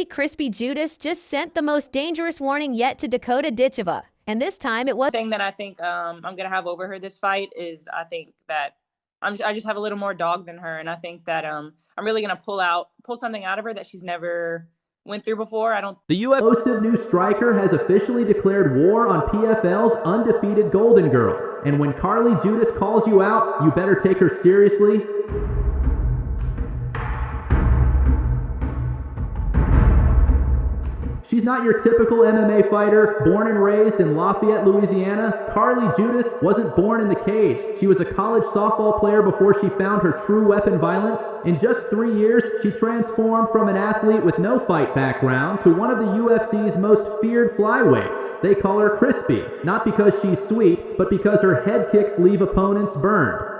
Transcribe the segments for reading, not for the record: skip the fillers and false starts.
Crispy Judas just sent the most dangerous warning yet to Dakota Ditcheva. And this time it was thing that I think I'm gonna have over her this fight is I think that I just have a little more dog than her, and I think that I'm really gonna pull something out of her that she's never went through before. I don't. The explosive new striker has officially declared war on PFL's undefeated Golden Girl. And when Carly Judas calls you out, you better take her seriously. She's not your typical MMA fighter, born and raised in Lafayette, Louisiana. Carly Judas wasn't born in the cage. She was a college softball player before she found her true weapon violence. In just 3 years, she transformed from an athlete with no fight background to one of the UFC's most feared flyweights. They call her Crispy, not because she's sweet, but because her head kicks leave opponents burned.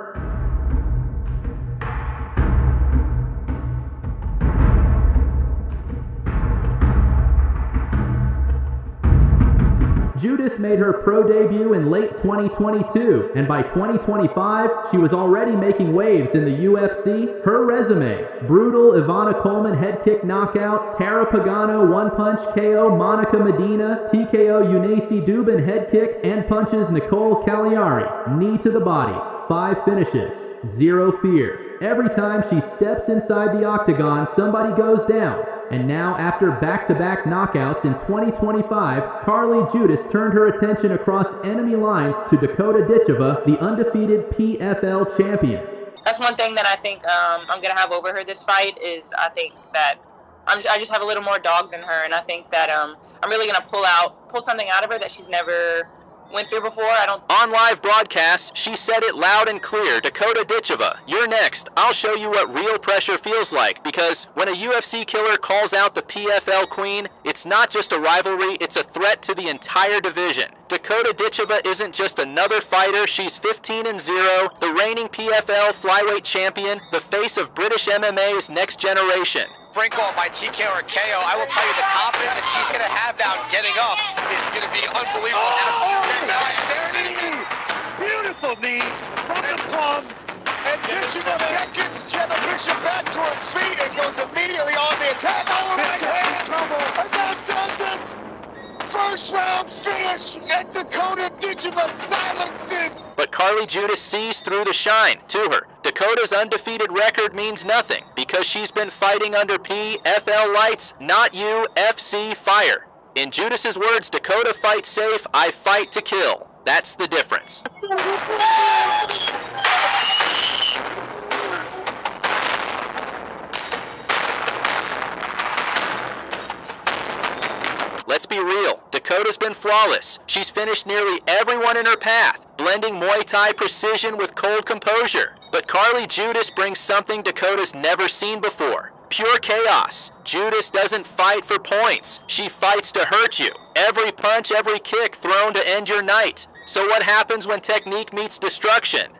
Judas made her pro debut in late 2022, and by 2025, she was already making waves in the UFC. Her resume: brutal Ivana Coleman head kick knockout, Tara Pagano one-punch KO Monica Medina, TKO Eunice Dubin head kick, and punches Nicole Cagliari, knee to the body, 5 finishes, 0 fear. Every time she steps inside the octagon, somebody goes down. And now, after back-to-back knockouts in 2025, Carly Judas turned her attention across enemy lines to Dakota Ditcheva, the undefeated PFL champion. That's one thing that I think I'm gonna have over her this fight is I think that I just have a little more dog than her, and I think that I'm really gonna pull something out of her that she's never went through before. On live broadcast, she said it loud and clear. Dakota Ditcheva, you're next. I'll show you what real pressure feels like, because when a UFC killer calls out the PFL queen, it's not just a rivalry, it's a threat to the entire division. Dakota Ditcheva isn't just another fighter, she's 15-0, the reigning PFL flyweight champion, the face of British MMA's next generation. Sprinkle by TKO or KO, I will tell you the confidence that she's going to have now getting up is going to be unbelievable. There it is! Beautiful knee from the plum. And Ditcheva beckons Jenna Bishop back to her feet and goes immediately on the attack. Oh my God! And that does it! First round finish, and Dakota Ditcheva silences. But Carly Judas sees through the shine to her. Dakota's undefeated record means nothing because she's been fighting under PFL lights, not UFC fire. In Judas's words, Dakota fights safe, I fight to kill. That's the difference. Let's be real, Dakota's been flawless. She's finished nearly everyone in her path, blending Muay Thai precision with cold composure. But Carly Judas brings something Dakota's never seen before. Pure chaos. Judas doesn't fight for points. She fights to hurt you. Every punch, every kick thrown to end your night. So what happens when technique meets destruction?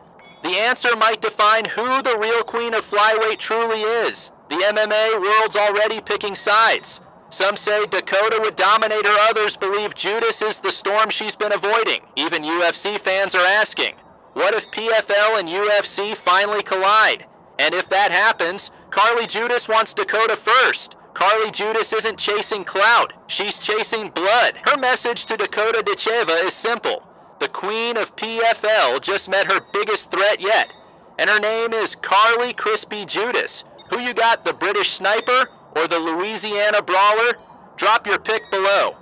The answer might define who the real queen of flyweight truly is. The MMA world's already picking sides. Some say Dakota would dominate her, others believe Judas is the storm she's been avoiding. Even UFC fans are asking, what if PFL and UFC finally collide? And if that happens, Carly Judas wants Dakota first. Carly Judas isn't chasing clout, she's chasing blood. Her message to Dakota Ditcheva is simple. The queen of PFL just met her biggest threat yet, and her name is Carly Crispy Judas. Who you got, the British sniper or the Louisiana brawler? Drop your pick below.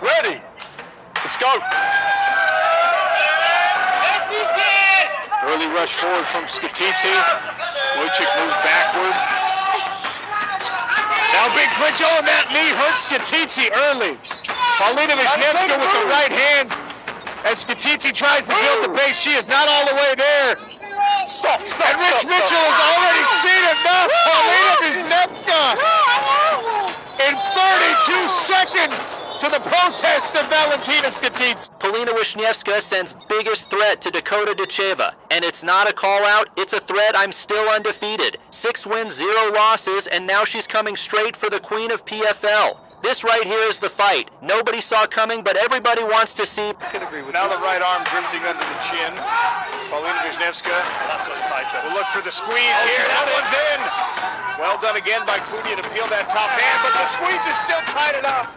Ready? Let's go. Early rush forward from Skititsi. Wojcik moves backward. Now big clinch on that knee hurts Skititsi early. Paulina Wisniewska with the right hands as Skititsi tries to build the base. She is not all the way there. Stop. And Rich Mitchell has already seen enough. Paulina Wisniewska in 32 seconds to the protest of Valentina Skititsi. Paulina Wisniewska sends biggest threat to Dakota Ditcheva. And it's not a call-out, it's a threat. I'm still undefeated. 6 wins, 0 losses, and now she's coming straight for the queen of PFL. This right here is the fight. Nobody saw coming, but everybody wants to see. Now the right arm drifting under the chin. Paulina Wisniewska. That's got it tighter. We'll look for the squeeze here. That one's in. Well done again by Cunha to peel that top hand, but the squeeze is still tight enough.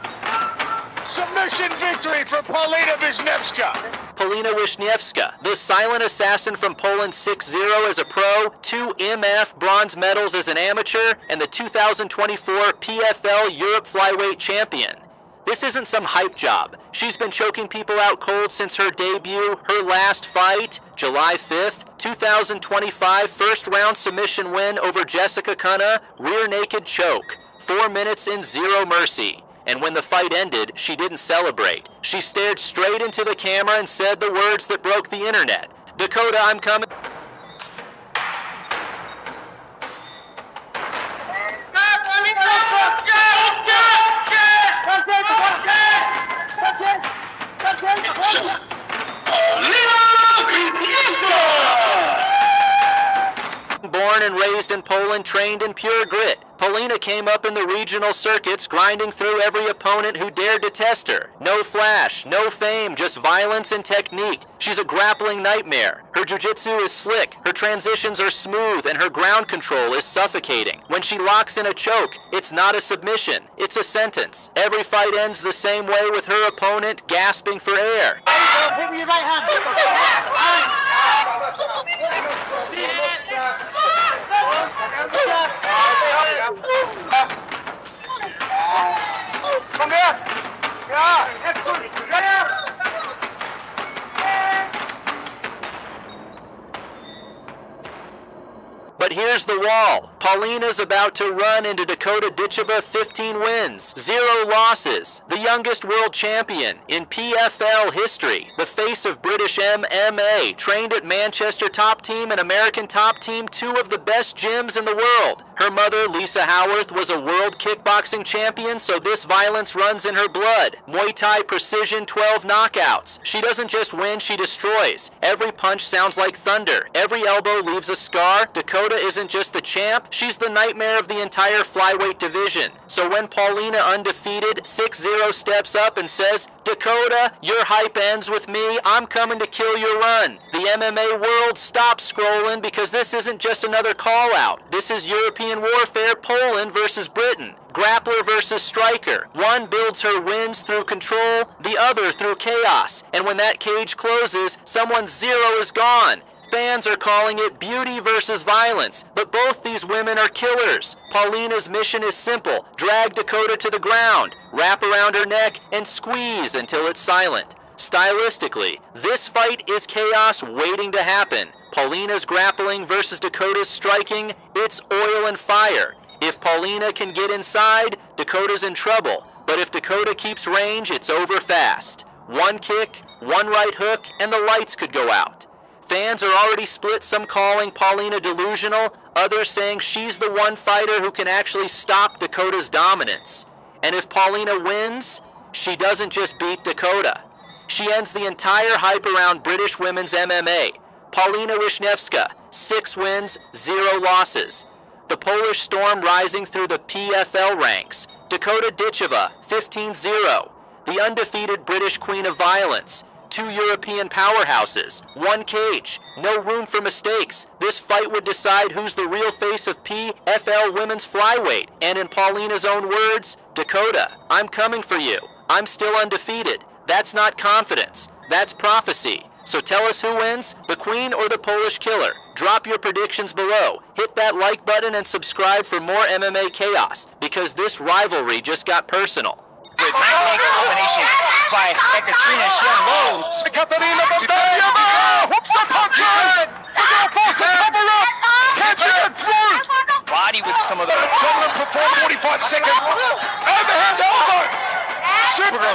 Submission victory for Paulina Wisniewska. Paulina Wisniewska, the silent assassin from Poland 6-0 as a pro, 2 MF bronze medals as an amateur, and the 2024 PFL Europe Flyweight Champion. This isn't some hype job. She's been choking people out cold since her debut, her last fight, July 5th, 2025 first round submission win over Jessica Cunha, rear naked choke, 4 minutes in zero mercy. And when the fight ended, she didn't celebrate. She stared straight into the camera and said the words that broke the internet. Dakota, I'm coming. Born and raised in Poland, trained in pure grit. Paulina came up in the regional circuits, grinding through every opponent who dared to test her. No flash, no fame, just violence and technique. She's a grappling nightmare. Her jiu-jitsu is slick, her transitions are smooth, and her ground control is suffocating. When she locks in a choke, it's not a submission, it's a sentence. Every fight ends the same way with her opponent gasping for air. Come here! Yeah! But here's the wall. Paulina's about to run into Dakota Ditcheva, 15 wins, 0 losses, the youngest world champion in PFL history, the face of British MMA, trained at Manchester Top Team and American Top Team, 2 of the best gyms in the world. Her mother, Lisa Howarth, was a world kickboxing champion, so this violence runs in her blood. Muay Thai precision, 12 knockouts. She doesn't just win, she destroys. Every punch sounds like thunder. Every elbow leaves a scar. Dakota isn't just the champ, she's the nightmare of the entire flyweight division. So when Paulina, undefeated, 6-0 steps up and says, Dakota, your hype ends with me, I'm coming to kill your run. The MMA world stops scrolling because this isn't just another call out. This is European warfare, Poland versus Britain. Grappler versus striker. One builds her wins through control, the other through chaos. And when that cage closes, someone's zero is gone. Fans are calling it beauty versus violence, but both these women are killers. Paulina's mission is simple. Drag Dakota to the ground, wrap around her neck, and squeeze until it's silent. Stylistically, this fight is chaos waiting to happen. Paulina's grappling versus Dakota's striking, it's oil and fire. If Paulina can get inside, Dakota's in trouble. But if Dakota keeps range, it's over fast. One kick, one right hook, and the lights could go out. Fans are already split, some calling Paulina delusional, others saying she's the one fighter who can actually stop Dakota's dominance. And if Paulina wins, she doesn't just beat Dakota. She ends the entire hype around British women's MMA. Paulina Wisniewska, 6 wins, 0 losses. The Polish Storm rising through the PFL ranks. Dakota Ditcheva, 15-0. The undefeated British Queen of Violence. 2 European powerhouses, 1 cage, no room for mistakes. This fight would decide who's the real face of PFL women's flyweight. And in Paulina's own words, Dakota, I'm coming for you. I'm still undefeated. That's not confidence. That's prophecy. So tell us who wins, the Queen or the Polish Killer? Drop your predictions below. Hit that like button and subscribe for more MMA chaos, because this rivalry just got personal. With nice leg combination by Ekaterina. She unloads. Katarina Bandarieva hooks the punches. They're gonna force the cover up. Can't she get through? Body with some of the Total perform 45 seconds. And the hand over.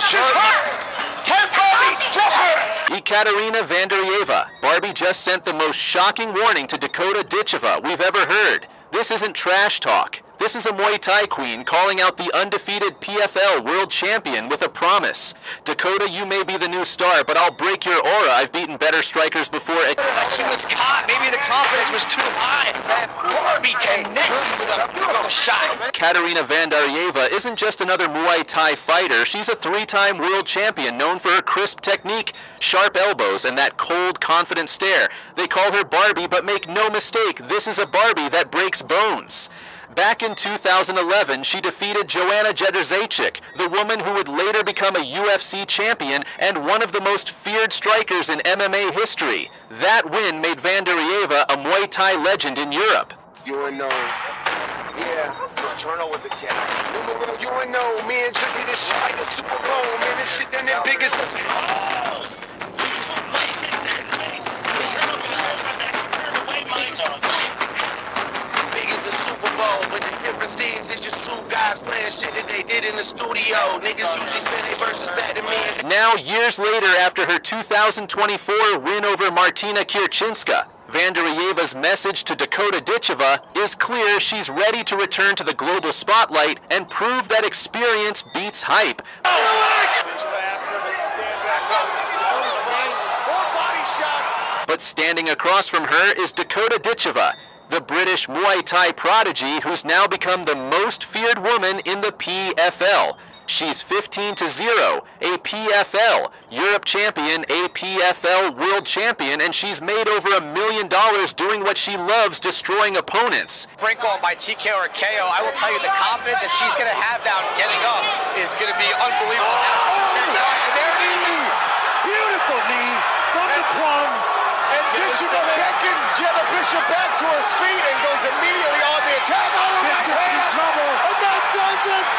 She's hurt. Can Barbie drop her? Ekaterina Vandarieva. Barbie just sent the most shocking warning to Dakota Ditcheva we've ever heard. This isn't trash talk. This is a Muay Thai queen calling out the undefeated PFL world champion with a promise. Dakota, you may be the new star, but I'll break your aura. I've beaten better strikers before. She was caught. Maybe the confidence was too high. Barbie connected with a beautiful shot. Katarina Vandarieva isn't just another Muay Thai fighter. She's a 3-time world champion known for her crisp technique, sharp elbows, and that cold, confident stare. They call her Barbie, but make no mistake, this is a Barbie that breaks bones. Back in 2011, she defeated Joanna Jedrzejczyk, the woman who would later become a UFC champion and one of the most feared strikers in MMA history. That win made Vanderieva a Muay Thai legend in Europe. You and know, yeah. Eternal with the cat. Numero, you and know, me and Drizzy, this shit like the Super Bowl, man. This shit done the biggest. But the difference is just two guys playing shit that they did in the studio. Niggas usually say they versus back to me. Now, years later, after her 2024 win over Martina Kirczynska, Vanderieva's message to Dakota Ditcheva is clear. She's ready to return to the global spotlight and prove that experience beats hype. But standing across from her is Dakota Ditcheva, the British Muay Thai prodigy who's now become the most feared woman in the PFL. She's 15-0, a PFL Europe champion, a PFL world champion, and she's made over $1 million doing what she loves, destroying opponents. Sprinkle by TK or KO, I will tell you the confidence that she's going to have down getting up is going to be unbelievable. Beautiful knee from the plum. And Ditcheva beckons Jenna Bishop back to her feet and goes immediately on the attack. And that does it!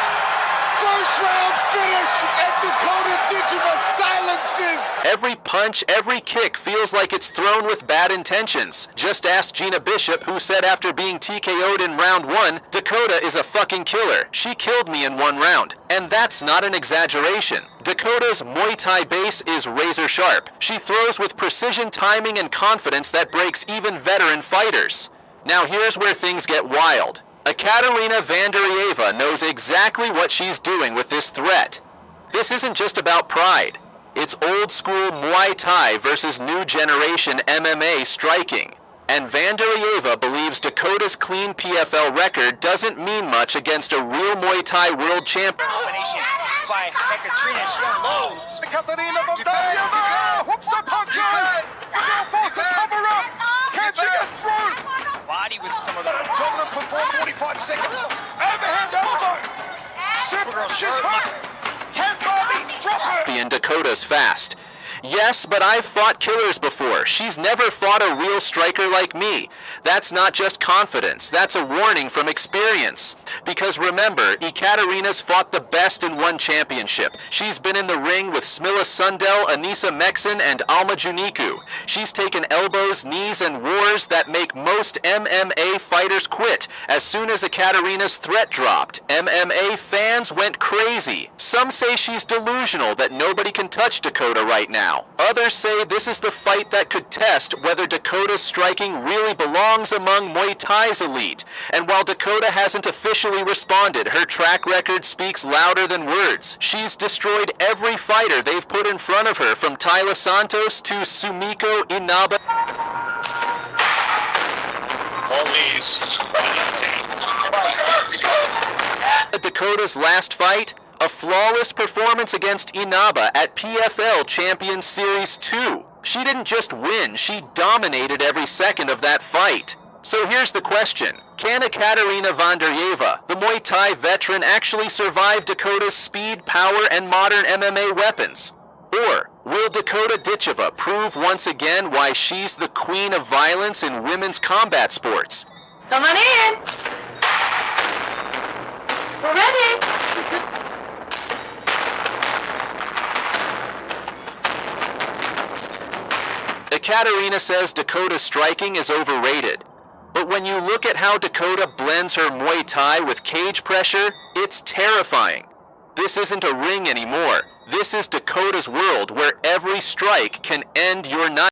First round finish, and Dakota Ditcheva silences. Every punch, every kick feels like it's thrown with bad intentions. Just ask Gina Bishop, who said after being TKO'd in round 1, Dakota is a fucking killer. She killed me in 1 round. And that's not an exaggeration. Dakota's Muay Thai base is razor sharp. She throws with precision, timing, and confidence that breaks even veteran fighters. Now here's where things get wild. Ekaterina Vanderieva knows exactly what she's doing with this threat. This isn't just about pride. It's old school Muay Thai versus new generation MMA striking. And Vanderieva believes Dakota's clean PFL record doesn't mean much against a real Muay Thai world champion. Combination by Ekaterina, she unloads. Ekaterina Vanderieva hooks the punches. Now forced to cover up. Can't she get through? Body with some of the Dominant for 45 seconds. Overhand elbow. Super, she's hot. Hand body, drop her. And Dakota's fast. Yes, but I've fought killers before. She's never fought a real striker like me. That's not just confidence. That's a warning from experience. Because remember, Ekaterina's fought the best and won championship. She's been in the ring with Smilla Sundell, Anissa Meksen, and Alma Juniku. She's taken elbows, knees, and wars that make most MMA fighters quit. As soon as Ekaterina's threat dropped, MMA fans went crazy. Some say she's delusional that nobody can touch Dakota right now. Others say this is the fight that could test whether Dakota's striking really belongs among Muay Thai's elite. And while Dakota hasn't officially responded, her track record speaks louder than words. She's destroyed every fighter they've put in front of her, from Tyler Santos to Sumiko Inaba. Dakota's last fight? A flawless performance against Inaba at PFL Champions Series 2. She didn't just win, she dominated every second of that fight. So here's the question. Can Ekaterina Vanderieva, the Muay Thai veteran, actually survive Dakota's speed, power, and modern MMA weapons? Or will Dakota Ditcheva prove once again why she's the queen of violence in women's combat sports? Come on in. We're ready. Ekaterina says Dakota's striking is overrated. But when you look at how Dakota blends her Muay Thai with cage pressure, it's terrifying. This isn't a ring anymore. This is Dakota's world, where every strike can end your night.